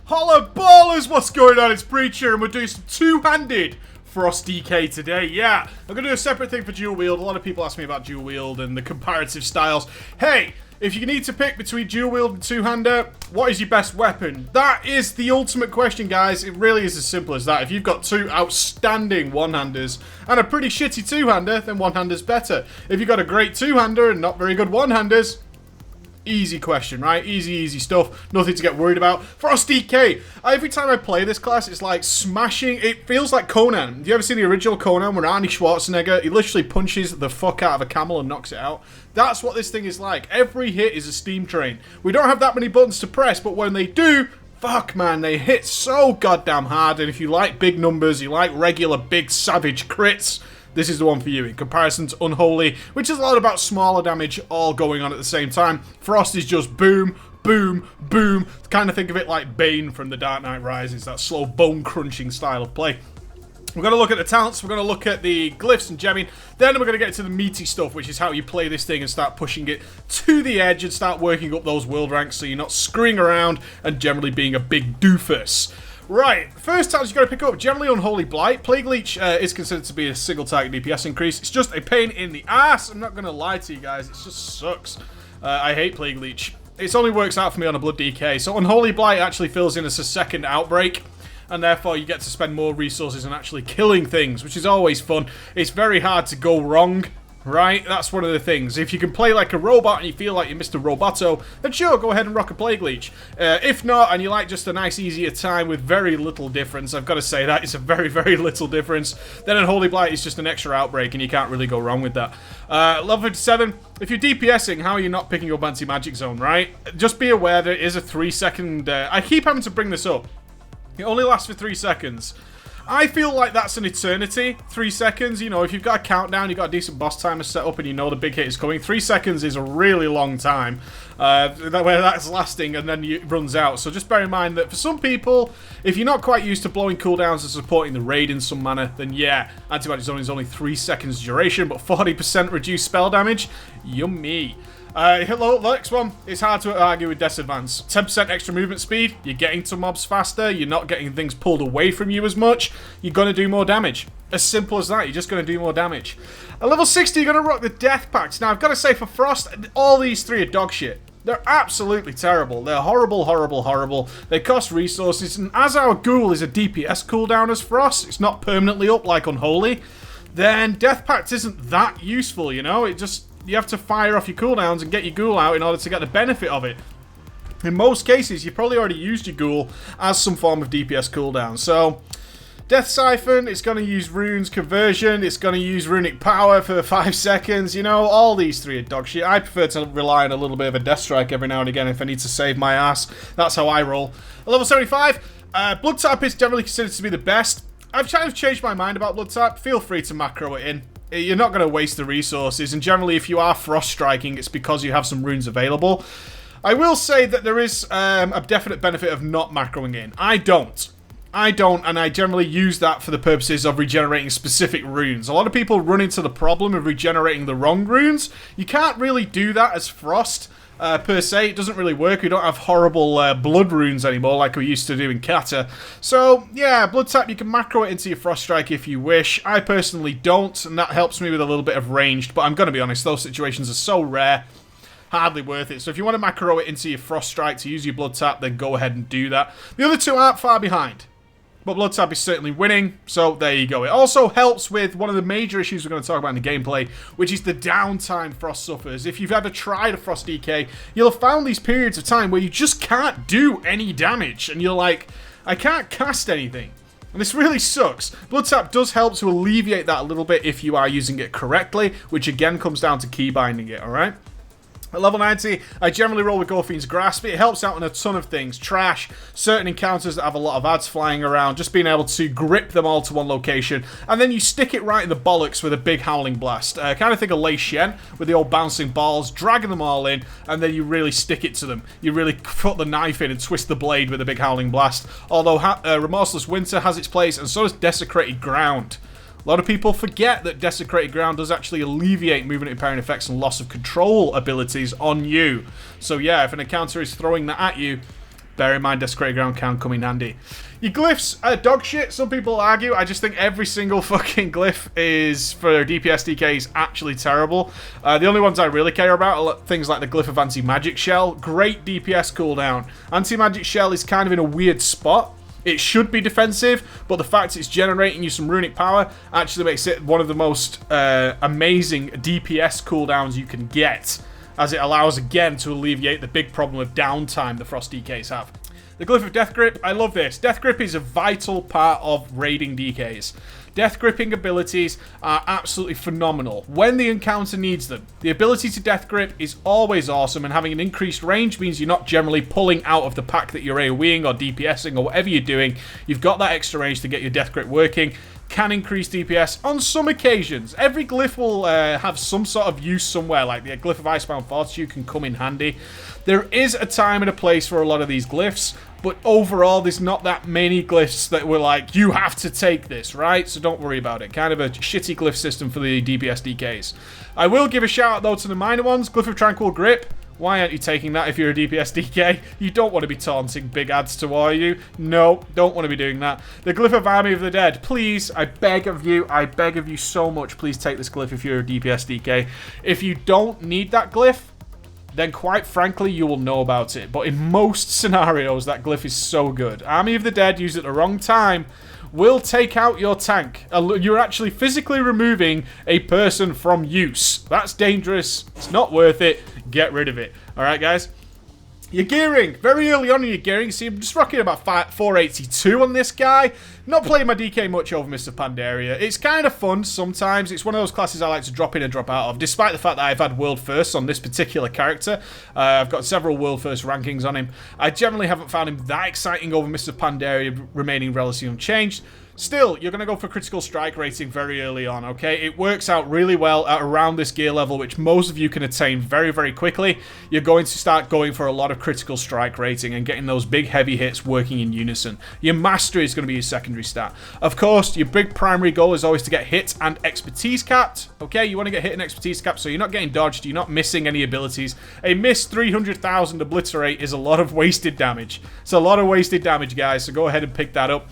Holla ballers, what's going on? It's Preacher, and we're doing some two-handed Frost DK today. Yeah, I'm gonna do a separate thing for dual wield. A lot of people ask me about dual wield and the comparative styles. Hey, if you need to pick between dual wield and two-hander, what is your best weapon? That is the ultimate question, guys. It really is as simple as that. If you've got two outstanding one-handers and a pretty shitty two-hander, then one-hander's better. If you've got a great two-hander and not very good one-handers, easy question, right? Easy stuff. Nothing to get worried about. Frost DK. Every time I play this class, it's like smashing. It feels like Conan. Have you ever seen the original Conan when Arnie Schwarzenegger, he literally punches the fuck out of a camel and knocks it out? That's what this thing is like. Every hit is a steam train. We don't have that many buttons to press, but when they do, fuck man, they hit so goddamn hard. And if you like big numbers, you like regular big savage crits, this is the one for you. In comparison to Unholy, which is a lot about smaller damage all going on at the same time, Frost is just boom, boom, boom. Kind of think of it like Bane from The Dark Knight Rises, that slow bone-crunching style of play. We're going to look at the talents, we're going to look at the glyphs and gemming, then we're going to get to the meaty stuff, which is how you play this thing and start pushing it to the edge and start working up those world ranks so you're not screwing around and generally being a big doofus. Right, first talent you've got to pick up, generally Unholy Blight. Plague Leech is considered to be a single target DPS increase. It's just a pain in the ass, I'm not going to lie to you guys, it just sucks. I hate Plague Leech. It only works out for me on a Blood DK, so Unholy Blight actually fills in as a second outbreak, and therefore you get to spend more resources on actually killing things, which is always fun. It's very hard to go wrong, right? That's one of the things. If you can play like a robot and you feel like you're Mr. Roboto, then sure, go ahead and rock a Plague Leech. If not, and you like just a nice, easier time with very little difference, I've got to say that, it's a very little difference, then Unholy Blight is just an extra outbreak and you can't really go wrong with that. Level 57, if you're DPSing, how are you not picking up Anti-Magic Zone, right? Just be aware that it is a 3-second... I keep having to bring this up. It only lasts for 3 seconds. I feel like that's an eternity, 3 seconds. You know, if you've got a countdown, you've got a decent boss timer set up and you know the big hit is coming, 3 seconds is a really long time. That way that's lasting and then it runs out. So just bear in mind that for some people, if you're not quite used to blowing cooldowns and supporting the raid in some manner, then yeah, Anti-Magic Zone is only 3 seconds duration, but 40% reduced spell damage. Yummy. Hello, next one. It's hard to argue with Death's Advance. 10% extra movement speed, you're getting to mobs faster, you're not getting things pulled away from you as much, you're going to do more damage. As simple as that, you're just going to do more damage. At level 60, you're going to rock the Death Pacts. Now, I've got to say, for Frost, all these three are dog shit. They're absolutely terrible. They're horrible. They cost resources, and as our ghoul is a DPS cooldown as Frost, it's not permanently up like Unholy, then Death Pact isn't that useful, you know? It just... You have to fire off your cooldowns and get your ghoul out in order to get the benefit of it. In most cases, you probably already used your ghoul as some form of DPS cooldown. So, Death Siphon, it's going to use Runes Conversion, it's going to use Runic Power for 5 seconds, you know, all these three are dog shit. I prefer to rely on a little bit of a Death Strike every now and again if I need to save my ass. That's how I roll. At level 75, Blood Tap is generally considered to be the best. I've kind of changed my mind about Blood Tap. Feel free to macro it in. You're not going to waste the resources, and generally if you are frost striking, it's because you have some runes available. I will say that there is a definite benefit of not macroing in. I don't, and I generally use that for the purposes of regenerating specific runes. A lot of people run into the problem of regenerating the wrong runes. You can't really do that as Frost. Per se, it doesn't really work. We don't have horrible blood runes anymore like we used to do in Kata. So, yeah, Blood Tap, you can macro it into your Frost Strike if you wish. I personally don't, and that helps me with a little bit of ranged, but I'm going to be honest, those situations are so rare, hardly worth it. So if you want to macro it into your Frost Strike to use your Blood Tap, then go ahead and do that. The other two aren't far behind. But Blood Tap is certainly winning, so there you go. It also helps with one of the major issues we're going to talk about in the gameplay, which is the downtime Frost suffers. If you've ever tried a Frost DK, you'll have found these periods of time where you just can't do any damage, and you're like, I can't cast anything. And this really sucks. Blood Tap does help to alleviate that a little bit if you are using it correctly, which again comes down to keybinding it, alright? At level 90, I generally roll with Gorfine's Grasp. It helps out on a ton of things. Trash, certain encounters that have a lot of ads flying around, just being able to grip them all to one location, and then you stick it right in the bollocks with a big Howling Blast. Kind of think of Lei Shen with the old bouncing balls, dragging them all in, and then you really stick it to them. You really put the knife in and twist the blade with a big Howling Blast. Although Remorseless Winter has its place, and so does Desecrated Ground. A lot of people forget that Desecrated Ground does actually alleviate movement impairing effects and loss of control abilities on you. So yeah, if an encounter is throwing that at you, bear in mind Desecrated Ground can come in handy. Your glyphs are dog shit, some people argue. I just think every single fucking glyph is, for DPS DKs, actually terrible. The only ones I really care about are things like the glyph of Anti-Magic Shell. Great DPS cooldown. Anti-Magic Shell is kind of in a weird spot. It should be defensive, but the fact it's generating you some runic power actually makes it one of the most amazing DPS cooldowns you can get, as it allows, again, to alleviate the big problem of downtime the Frost DKs have. The Glyph of Death Grip, I love this. Death Grip is a vital part of raiding DKs. Death Gripping abilities are absolutely phenomenal when the encounter needs them. The ability to Death Grip is always awesome, and having an increased range means you're not generally pulling out of the pack that you're AoEing or DPSing or whatever you're doing. You've got that extra range to get your Death Grip working. Can increase DPS on some occasions. Every glyph will have some sort of use somewhere, like the Glyph of Icebound Fortitude can come in handy. There is a time and a place for a lot of these glyphs, but overall there's not that many glyphs that were like, you have to take this, right? So don't worry about it. Kind of a shitty glyph system for the DPS DKs. I will give a shout out though to the minor ones. Glyph of Tranquil Grip. Why aren't you taking that if you're a DPS DK? You don't want to be taunting big ads to war you. No, don't want to be doing that. The Glyph of Army of the Dead. Please, I beg of you so much, please take this glyph if you're a DPS DK. If you don't need that glyph, then quite frankly, you will know about it. But in most scenarios, that glyph is so good. Army of the Dead, used at the wrong time, will take out your tank. You're actually physically removing a person from use. That's dangerous. It's not worth it. Get rid of it. Alright, guys? Your gearing. Very early on in your gearing, see, I'm just rocking about 482 on this guy. Not playing my DK much over Mr. Pandaria. It's kind of fun sometimes. It's one of those classes I like to drop in and drop out of, despite the fact that I've had world firsts on this particular character. I've got several world first rankings on him. I generally haven't found him that exciting over Mr. Pandaria, remaining relatively unchanged. Still, you're going to go for critical strike rating very early on, okay? It works out really well at around this gear level, which most of you can attain very, very quickly. You're going to start going for a lot of critical strike rating and getting those big, heavy hits working in unison. Your mastery is going to be your secondary stat. Of course, your big primary goal is always to get hit and expertise capped, okay? You want to get hit and expertise capped, so you're not getting dodged, you're not missing any abilities. A missed 300,000 obliterate is a lot of wasted damage. It's a lot of wasted damage, guys, so go ahead and pick that up.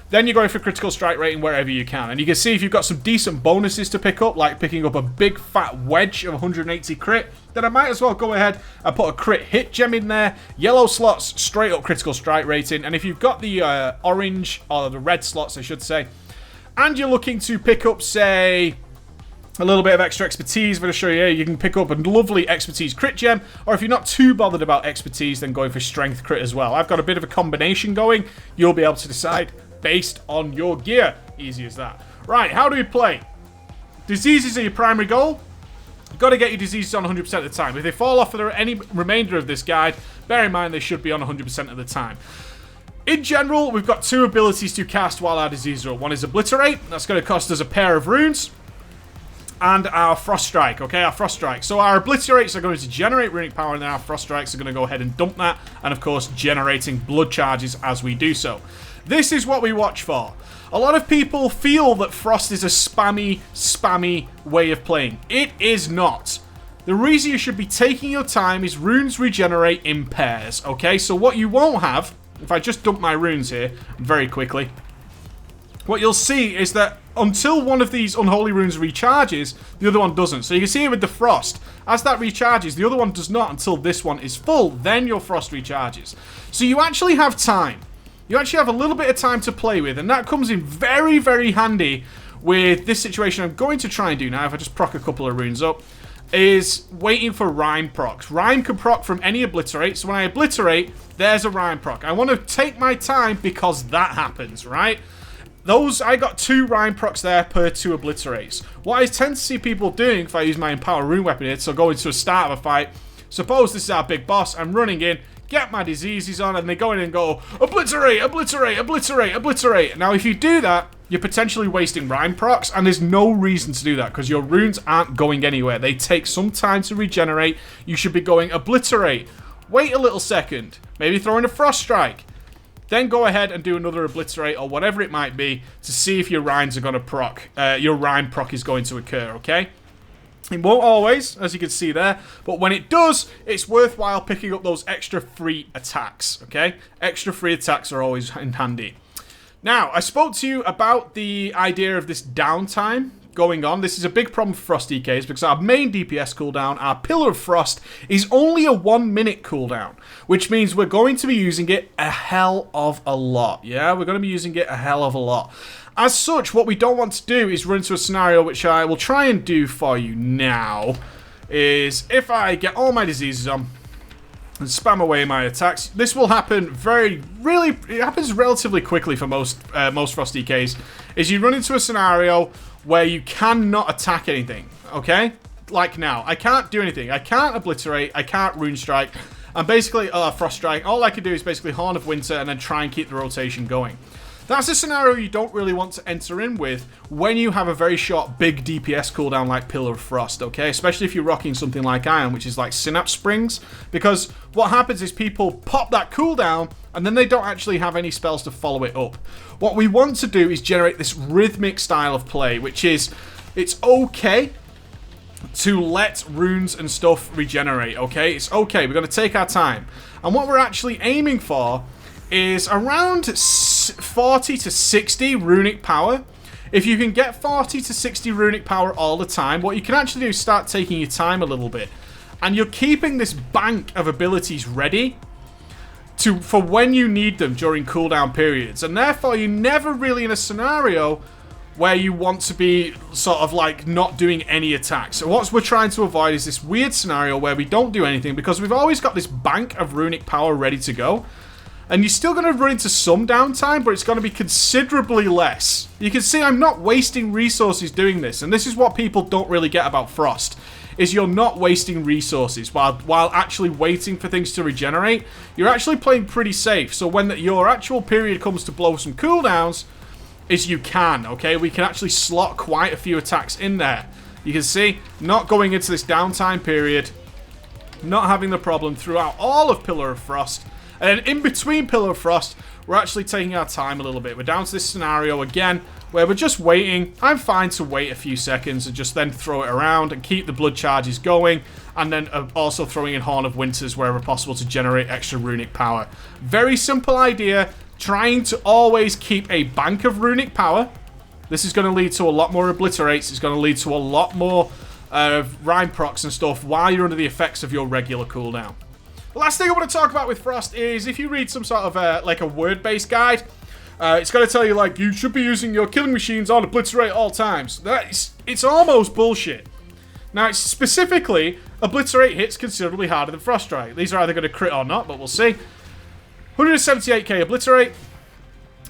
Then you're going for critical strike rating wherever you can. And you can see if you've got some decent bonuses to pick up, like picking up a big fat wedge of 180 crit, then I might as well go ahead and put a crit hit gem in there. Yellow slots, straight up critical strike rating. And if you've got the orange, or the red slots, I should say, and you're looking to pick up, say, a little bit of extra expertise, I'm going to show you here. You can pick up a lovely expertise crit gem, or if you're not too bothered about expertise, then going for strength crit as well. I've got a bit of a combination going. You'll be able to decide based on your gear. Easy as that. Right, how do we play? Diseases are your primary goal. You've got to get your diseases on 100% of the time. If they fall off for any remainder of this guide, bear in mind they should be on 100% of the time. In general, we've got two abilities to cast while our diseases are up. One is Obliterate. That's going to cost us a pair of runes. And our Frost Strike, okay? Our Frost Strike. So our Obliterates are going to generate runic power, and then our Frost Strikes are going to go ahead and dump that. And of course, generating blood charges as we do so. This is what we watch for. A lot of people feel that Frost is a spammy way of playing. It is not. The reason you should be taking your time is runes regenerate in pairs, okay? So what you won't have, if I just dump my runes here very quickly, what you'll see is that until one of these unholy runes recharges, the other one doesn't. So you can see here with the Frost, as that recharges, the other one does not until this one is full. Then your Frost recharges. So you actually have time. You actually have a little bit of time to play with, and that comes in very, very handy with this situation I'm going to try and do now, if I just proc a couple of runes up, is waiting for Rhyme procs. Rhyme can proc from any Obliterate, so when I Obliterate, there's a Rhyme proc. I want to take my time because that happens, right? I got 2 Rhyme procs there per 2 Obliterates. What I tend to see people doing if I use my Empower Rune Weapon here, so go into a start of a fight, suppose this is our big boss, I'm running in, get my diseases on, and they go in and go, Obliterate, Obliterate, Obliterate, Obliterate. Now, if you do that, you're potentially wasting Rhyme procs, and there's no reason to do that, because your runes aren't going anywhere. They take some time to regenerate. You should be going Obliterate. Wait a little second. Maybe throw in a Frost Strike. Then go ahead and do another Obliterate, or whatever it might be, to see if your Rhymes are going to proc. Your Rhyme proc is going to occur, okay? It won't always, as you can see there, but when it does, it's worthwhile picking up those extra free attacks, okay? Extra free attacks are always in handy. Now, I spoke to you about the idea of this downtime going on. This is a big problem for Frost DKs because our main DPS cooldown, our Pillar of Frost, is only a 1 minute cooldown, which means we're going to be using it a hell of a lot, yeah? We're going to be using it a hell of a lot. As such, what we don't want to do is run into a scenario which I will try and do for you now, is if I get all my diseases on and spam away my attacks, this will happen it happens relatively quickly for most Frost DKs, is you run into a scenario where you cannot attack anything, okay? Like now, I can't do anything. I can't obliterate, I can't rune strike, and basically, frost strike, all I can do is basically Horn of Winter and then try and keep the rotation going. That's a scenario you don't really want to enter in with when you have a very short, big DPS cooldown like Pillar of Frost, okay? Especially if you're rocking something like Iron, which is like Synapse Springs. Because what happens is people pop that cooldown, and then they don't actually have any spells to follow it up. What we want to do is generate this rhythmic style of play, which is, it's okay to let runes and stuff regenerate, okay? It's okay, we're going to take our time. And what we're actually aiming for is around 40 to 60 runic power. If you can get 40 to 60 runic power all the time, what you can actually do is start taking your time a little bit. And you're keeping this bank of abilities ready for when you need them during cooldown periods. And therefore, you're never really in a scenario where you want to be sort of like not doing any attacks. So what we're trying to avoid is this weird scenario where we don't do anything because we've always got this bank of runic power ready to go. And you're still going to run into some downtime, but it's going to be considerably less. You can see I'm not wasting resources doing this. And this is what people don't really get about Frost, is you're not wasting resources while actually waiting for things to regenerate. You're actually playing pretty safe. So when your actual period comes to blow some cooldowns, is you can, okay? We can actually slot quite a few attacks in there. You can see, not going into this downtime period, not having the problem throughout all of Pillar of Frost. And in between Pillar of Frost, we're actually taking our time a little bit. We're down to this scenario again, where we're just waiting. I'm fine to wait a few seconds and just then throw it around and keep the blood charges going. And then also throwing in Horn of Winters wherever possible to generate extra runic power. Very simple idea. Trying to always keep a bank of runic power. This is going to lead to a lot more obliterates. It's going to lead to a lot more rhyme procs and stuff while you're under the effects of your regular cooldown. The last thing I want to talk about with Frost is if you read some sort of like a word-based guide, it's going to tell you like you should be using your killing machines on obliterate all times. It's almost bullshit. Now, it's specifically, obliterate hits considerably harder than Frost Strike. These are either going to crit or not, but we'll see. 178k obliterate,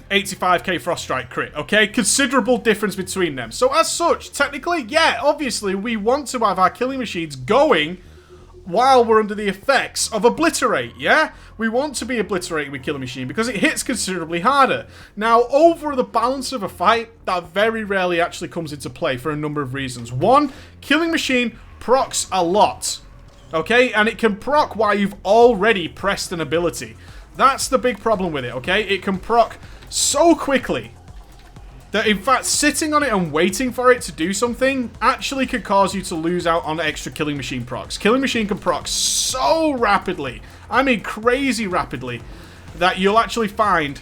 85k Frost Strike crit, okay? Considerable difference between them. So as such, technically, yeah, obviously, we want to have our killing machines going while we're under the effects of obliterate, yeah? We want to be obliterating with killing machine because it hits considerably harder. Now, over the balance of a fight, that very rarely actually comes into play for a number of reasons. One, killing machine procs a lot, okay? And it can proc while you've already pressed an ability. That's the big problem with it, okay? It can proc so quickly that, in fact, sitting on it and waiting for it to do something actually could cause you to lose out on extra killing machine procs. Killing machine can proc so rapidly, I mean crazy rapidly, that you'll actually find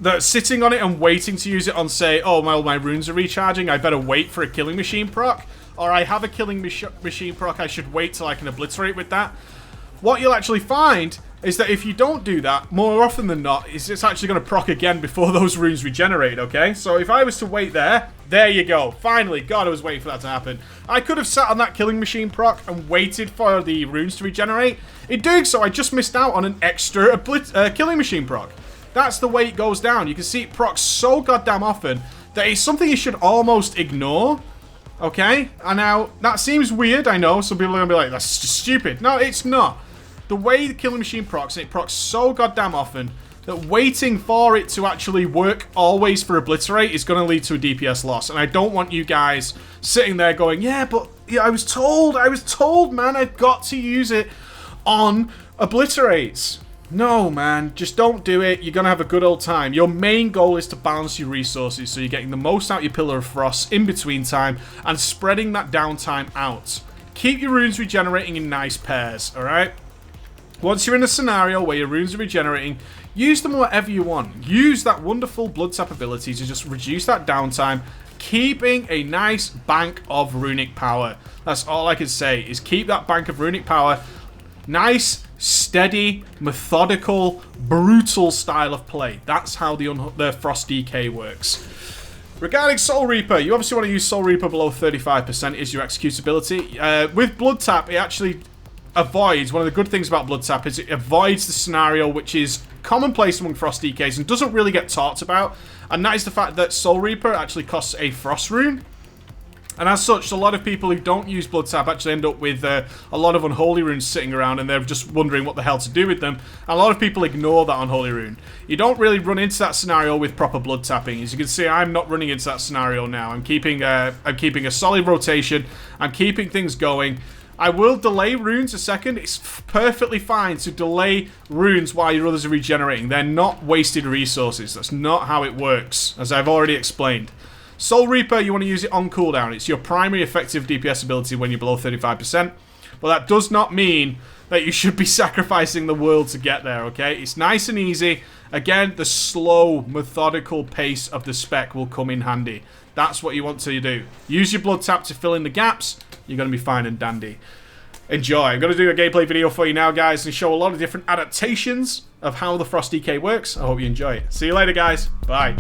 that sitting on it and waiting to use it on, say, oh, well, my runes are recharging, I better wait for a killing machine proc, or I have a killing machine proc, I should wait till I can obliterate with that. What you'll actually find is that if you don't do that, more often than not, it's actually going to proc again before those runes regenerate, okay? So if I was to wait there you go. Finally, God, I was waiting for that to happen. I could have sat on that killing machine proc and waited for the runes to regenerate. In doing so, I just missed out on an extra killing machine proc. That's the way it goes down. You can see it procs so goddamn often that it's something you should almost ignore, okay? And now, that seems weird, I know. Some people are going to be like, that's just stupid. No, it's not. The way the killing machine procs, and it procs so goddamn often that waiting for it to actually work always for obliterate is going to lead to a DPS loss. And I don't want you guys sitting there going, yeah, but yeah, I was told, man, I've got to use it on obliterates. No, man, just don't do it. You're going to have a good old time. Your main goal is to balance your resources so you're getting the most out of your Pillar of Frost in between time and spreading that downtime out. Keep your runes regenerating in nice pairs, alright? Once you're in a scenario where your runes are regenerating, use them whatever you want. Use that wonderful blood tap ability to just reduce that downtime, keeping a nice bank of runic power. That's all I can say, is keep that bank of runic power. Nice, steady, methodical, brutal style of play. That's how the Frost DK works. Regarding Soul Reaper, you obviously want to use Soul Reaper below 35% is your executability. With Blood Tap, it actually avoids, one of the good things about Blood Tap is it avoids the scenario which is commonplace among Frost DKs and doesn't really get talked about, and that is the fact that Soul Reaper actually costs a Frost rune. And as such, a lot of people who don't use Blood Tap actually end up with a lot of Unholy Runes sitting around and they're just wondering what the hell to do with them. And a lot of people ignore that Unholy Rune. You don't really run into that scenario with proper Blood Tapping. As you can see, I'm not running into that scenario now. I'm keeping a solid rotation. I'm keeping things going. I will delay runes a second. It's perfectly fine to delay runes while your others are regenerating. They're not wasted resources. That's not how it works, as I've already explained. Soul Reaper, you want to use it on cooldown. It's your primary effective DPS ability when you're below 35%. But that does not mean that you should be sacrificing the world to get there, okay? It's nice and easy. Again, the slow, methodical pace of the spec will come in handy. That's what you want to do. Use your blood tap to fill in the gaps. You're going to be fine and dandy. Enjoy. I'm going to do a gameplay video for you now, guys, and show a lot of different adaptations of how the Frost DK works. I hope you enjoy it. See you later, guys. Bye.